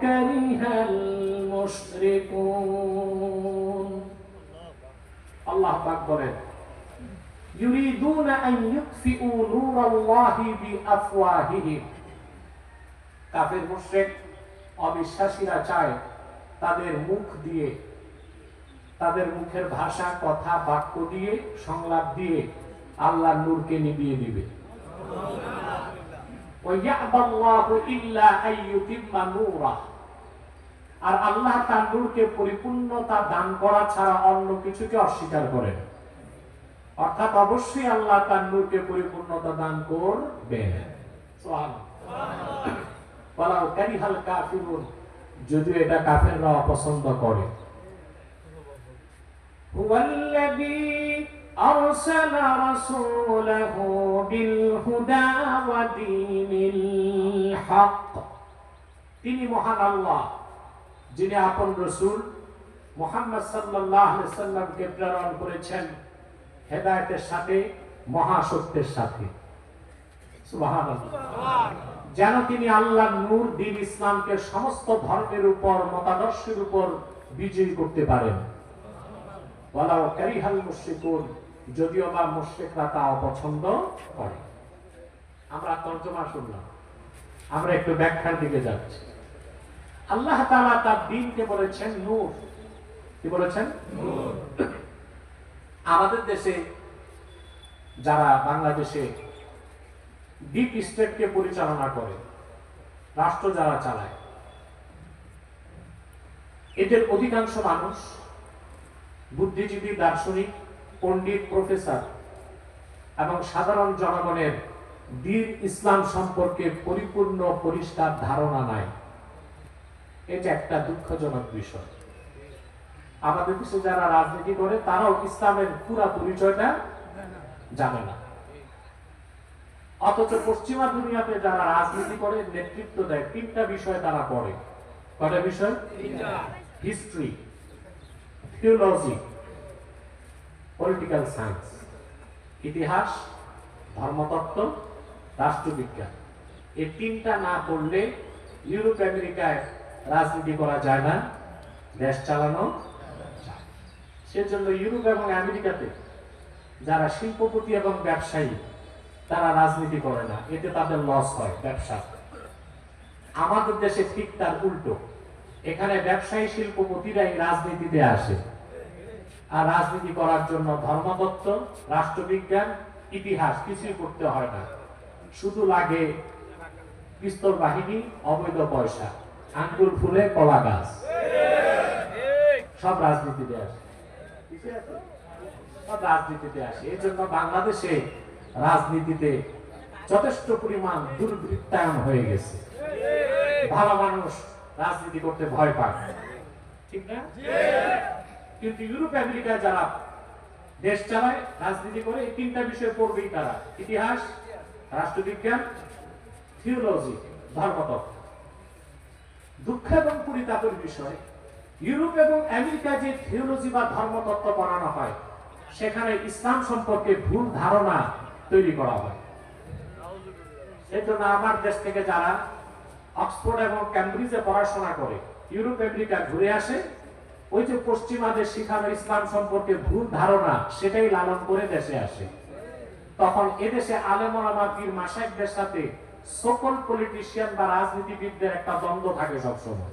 কারিহাল মুশরিকুন। আল্লাহ পাক বলেন, ইউরিদুনা আন ইউতফিউ নূরাল্লাহি বিআফওয়াহিহিম। কাফের মুশরিক অবিশ্বাসীরা চায় তাদের মুখ দিয়ে, তাদের মুখের ভাষা, কথা, বাক্য দিয়ে, সংলাপ দিয়ে আল্লাহর নূরকে নিভিয়ে দিবে। ওয়ায়াবাল্লাহু ইল্লা আইয়ুতিম্মা নূরা। আর আল্লাহ তার নূরকে পরিপূর্ণতা দান করা ছাড়া অন্য কিছুকে অস্বীকার করেন। অর্থাৎ অবশ্যই আল্লাহ তার নূরকে পরিপূর্ণতা দান করবেন। সুবহানাল্লাহ। ওয়ালাউ কারিহাল কাফিরুন, যদিও এটা কাফেররা অপছন্দ করে। হুয়াল্লাযী আরসালা রাসূলাহু বিল হুদা ওয়া দীনিল হক। তিনি মহান আল্লাহ, যিনি আপন রাসূল মুহাম্মদ সাল্লাল্লাহু আলাইহি ওয়াসাল্লামকে প্রেরণ করেছেন হেদায়েতের সাথে, মহাসত্যের সাথে। সুবহানাল্লাহ। যেন তিনি আল্লাহর নূর দ্বীন ইসলামকে সমস্ত ধর্মের উপর, মতাদর্শের উপর বিজয়ী করতে পারেন। ওয়ালাউ কারিহাল মুশরিকুন, যদিও বা মুশরিকরা তা অপছন্দ করে। আমরা তরজমা শুনলাম, আমরা একটু ব্যাখ্যার দিকে যাচ্ছি। আল্লাহ তাআলা তার দ্বীনকে বলেছেন নূর। কি বলেছেন? নূর। আমাদের দেশে যারা বাংলাদেশে ডিপ স্টেটকে পরিচালনা করে, রাষ্ট্র যারা চালায়, এদের অধিকাংশ মানুষ বুদ্ধিজীবী, দার্শনিক, পণ্ডিত, প্রফেসর এবং সাধারণ জনগণের দ্বীন ইসলাম সম্পর্কে পরিপূর্ণ পরিষ্কার ধারণা নাই। এটা একটা দুঃখজনক বিষয়। আমাদের দেশে যারা রাজনীতি করে তারাও ইসলামের পুরা পরিচয়টা জানে না। অথচ পশ্চিমা দুনিয়াতে যারা রাজনীতি করে, নেতৃত্ব দেয়, তিনটা বিষয় তারা পড়ে। কয়টা বিষয়? History, theology, political science. ইতিহাস, ধর্মতত্ত্ব, রাষ্ট্রবিজ্ঞান। এই তিনটা না পড়লে ইউরোপ আমেরিকায় রাজনীতি করা যায় না, দেশ চালানো যায়। সেজন্য ইউরোপ এবং আমেরিকাতে যারা শিল্পপতি এবং ব্যবসায়ী তারা রাজনীতি করে না, এতে তাদের লস হয় ব্যবসা। আমাদের দেশে ঠিক তার উল্টো। এখানে ব্যবসায়ী, শিল্পপতিরাই রাজনীতিতে আসে। আর রাজনীতি করার জন্য ধর্মতত্ত্ব, রাষ্ট্রবিজ্ঞান, ইতিহাস কিছুই করতে হয় না। শুধু লাগে পিস্তল বাহিনী, অবৈধ পয়সা, আঙ্গুল ফুলে কলা গাছ, সব রাজনীতিতে আসে। সব রাজনীতিতে আসে। এই জন্য বাংলাদেশে রাজনীতিতে যথেষ্ট পরিমাণ দুর্বৃত্তায়ন হয়ে গেছে। ভালো মানুষ রাজনীতি করতে ভয় পায়, ঠিক না? কিন্তু ইউরোপ আমেরিকায় যারা দেশ চালায়, রাজনীতি করে, এই তিনটা বিষয় পড়বেই তারা: ইতিহাস, রাষ্ট্রবিজ্ঞান, থিওলজি, ধর্মতত্ত্ব। দুঃখ এবং পরিতাপের বিষয়, ইউরোপ এবং আমেরিকায় যে থিওলজি বা ধর্মতত্ত্ব পড়ানো হয়, সেখানে ইসলাম সম্পর্কে ভুল ধারণা তৈরি করা হয়। সেজন্য আমার দেশ থেকে যারা অক্সফোর্ড এবং ক্যামব্রিজে পড়াশোনা করে ইউরোপ আমেরিকা ঘুরে আসে, ওই যে পশ্চিমাদের শিখানো ইসলাম সম্পর্কে ভুল ধারণা, সেটাই লালন করে দেশে আসে। তখন এদেশে আলেম ওলামা, পীর মাশায়েখদের সাথে সকল পলিটিশিয়ান বা রাজনীতিবিদদের একটা দ্বন্দ্ব থাকে সবসময়।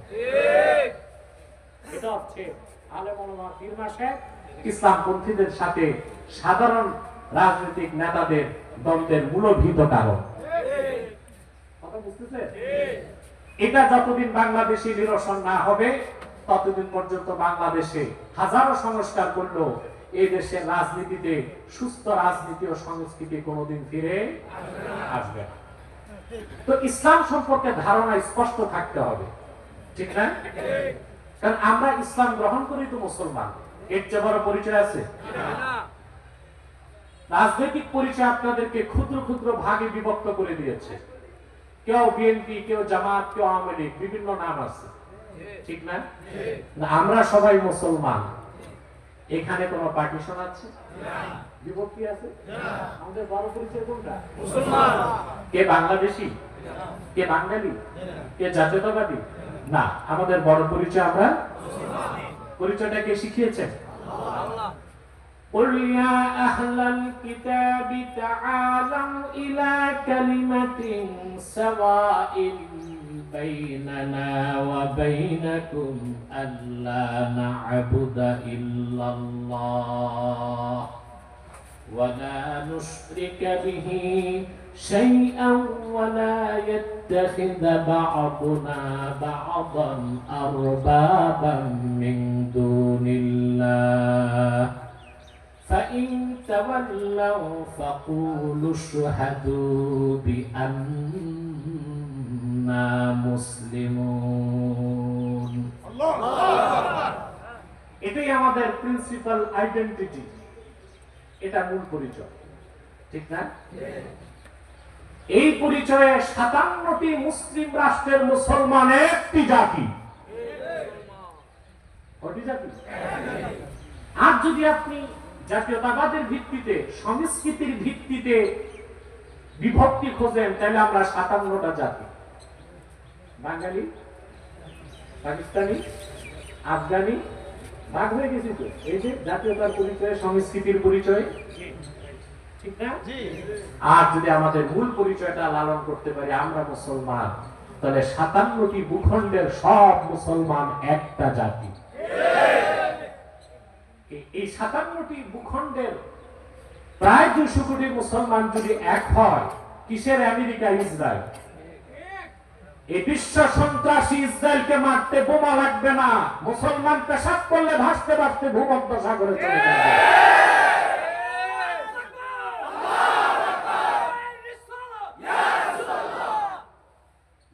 এটা হচ্ছে আলেম ওলামা, পীর মাশায়েখ, ইসলামপন্থীদের সাথে সাধারণ রাজনৈতিক নেতাদের দ্বন্দ্বের মূলভূত কারণ। কথা বুঝতেছে? এটা যতদিন বাংলাদেশে নিরসন না হবে, ততদিন পর্যন্ত বাংলাদেশে হাজারো সংস্কার করলেও এই দেশের রাজনীতিতে সুস্থ রাজনীতি ও সংস্কৃতি কোনোদিন ফিরে আসবে না। তো ইসলাম সম্পর্কে ধারণা স্পষ্ট থাকতে হবে, ঠিক না? কারণ আমরা ইসলাম গ্রহণ করি তো মুসলমান, এর চেয়ে বড় পরিচয় আছে? রাজনৈতিক পরিচয় আপনাদেরকে ক্ষুদ্র ক্ষুদ্র ভাগে বিভক্ত করে দিয়েছে। কেউ বিএনপি, কেউ জামাত, কেউ আওয়ামী লীগ, বিভিন্ন নাম আছে, ঠিক না? আমরা সবাই মুসলমান। এখানে কোন পার্টিশন আছে? বিভক্তি আছে? আমাদের বড় পরিচয় কোনটা? মুসলমান। কে বাংলাদেশি, কে বাঙালি, কে জাতীয়তাবাদী, না, আমাদের বড় পরিচয় আমরা পরিচয়টা কে শিখিয়েছেন? قل يا أهل الكتاب تعالوا إلى كلمة سواء بيننا وبينكم ألا نعبد إلا الله ولا نشرك به شيئا ولا يتخذ بعضنا بعضا أربابا من دون الله فإن تولوا فقولوا اشهدوا بأننا مسلمون এটাই আমাদের প্রিন্সিপাল আইডেন্টিটি, এটা মূল পরিচয়, ঠিক না? এই পরিচয়ে 57টি মুসলিম রাষ্ট্রের মুসলমান একটি জাতি। আর যদি আপনি জাতীয়তাবাদের ভিত্তিতে, সংস্কৃতির ভিত্তিতে বিভক্তি খোঁজেন, তাহলে আমরা 57টা জাতি। বাঙালি, পাকিস্তানি, আফগানি, ভাগ হয়ে গেছি তো। এই যে জাতীয়তার পরিচয়, সংস্কৃতির পরিচয়, ঠিক না? আর যদি আমাদের মূল পরিচয়টা লালন করতে পারি, আমরা মুসলমান, তাহলে 57টি ভূখণ্ডের সব মুসলমান একটা জাতি। এই 57টি ভূখণ্ডের প্রায় 200 কোটি মুসলমান যদি এক হয়, কিসের আমেরিকা, ইসরায়েল? এই বিশ্ব সন্ত্রাসী ইসরায়েলকে মারতে বোমা লাগবে না, মুসলমান পেশাব করলে ভাসতে ভাসতে ভূমধ্য সাগরে চলে যাবে।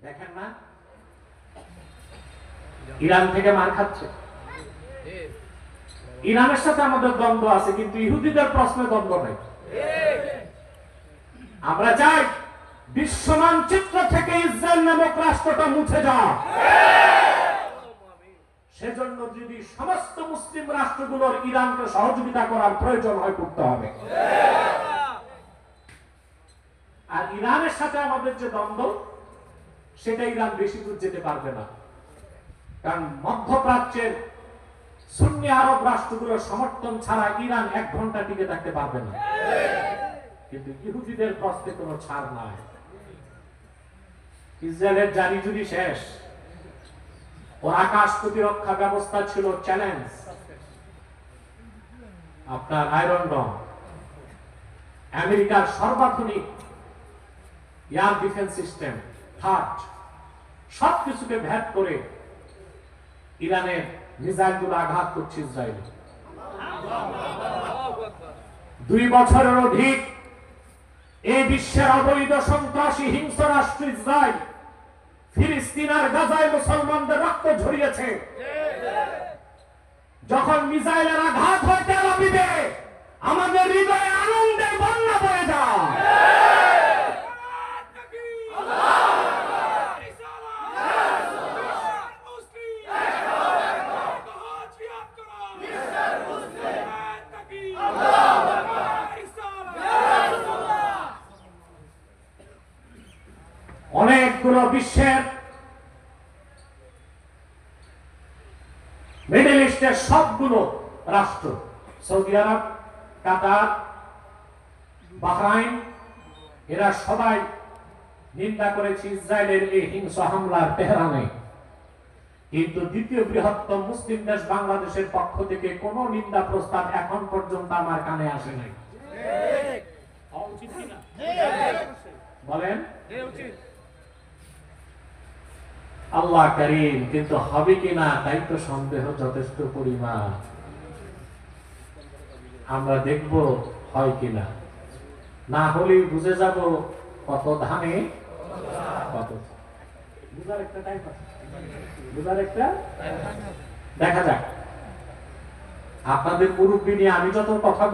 দেখেন না, ইরান থেকে মার খাচ্ছে। ইরানের সাথে আমাদের দ্বন্দ্ব আছে, কিন্তু ইহুদিদের প্রশ্নে দ্বন্দ্ব নেই। আমরা চাই বিশ্ব মানচিত্র থেকে ইসরায়েল নামক রাষ্ট্রটা মুছে যাক। সেজন্য যদি সমস্ত মুসলিম রাষ্ট্রগুলোর ইরানকে সহযোগিতা করার প্রয়োজন হয়, করতে হবে। আর ইরানের সাথে আমাদের যে দ্বন্দ্ব, সেটা ইরান বেশি দূর যেতে পারবে না, কারণ মধ্যপ্রাচ্যের সুন্নি আরব রাষ্ট্রগুলোর সমর্থন ছাড়া ইরান 1 ঘন্টা টিকে থাকতে পারবে না। কিন্তু ইহুদিদের প্রশ্নে কোনো ছাড় নাই। ইসরায়েলের জারি জুরি শেষ, ওর আকাশ প্রতিরক্ষা ব্যবস্থা ছিল চ্যালেঞ্জ, আপনার আয়রন ডম, আমেরিকার সর্বাধুনিক এয়ার ডিফেন্স সিস্টেম, থার্ড, সবকিছুকে ভেদ করে ইরানের মিসাইলগুলো আঘাত করছে ইসরায়েল। 2 বছরের অধিক এই বিশ্বের অবৈধ সন্ত্রাসী হিংস্র রাষ্ট্র ইসরায়েল ফিলিস্তিন আর গাজায় মুসলমানদের রক্ত ঝরিয়েছে। যখন মিসাইলের আঘাত হয় তেল আবিবে, আমাদের হৃদয়ে আনন্দের বন্যা বয়ে যায়। অনেকগুলো বিশ্বের মিডল ইস্টের সবগুলো রাষ্ট্র, সৌদি আরব, কাতার, বাহরাইন, এরা সবাই নিন্দা করেছে ইসরায়েলের এই হিংস্র হামলার তেহরানে। কিন্তু দ্বিতীয় বৃহত্তম মুসলিম দেশ বাংলাদেশের পক্ষ থেকে কোনো নিন্দা প্রস্তাব এখন পর্যন্ত আমার কানে আসে নাই। বলেন আল্লাহ করিম, কিন্তু হবে কিনা তাই তো সন্দেহ যথেষ্ট পরিমাণ। আমরা দেখব হয় কিনা, না হলেই বুঝে যাব কত ধানে কত। বুঝার একটা টাইম আছে, বুঝার একটা দেখা যাক। আপনাদের মুরব্বী নিয়ে আমি যত কথা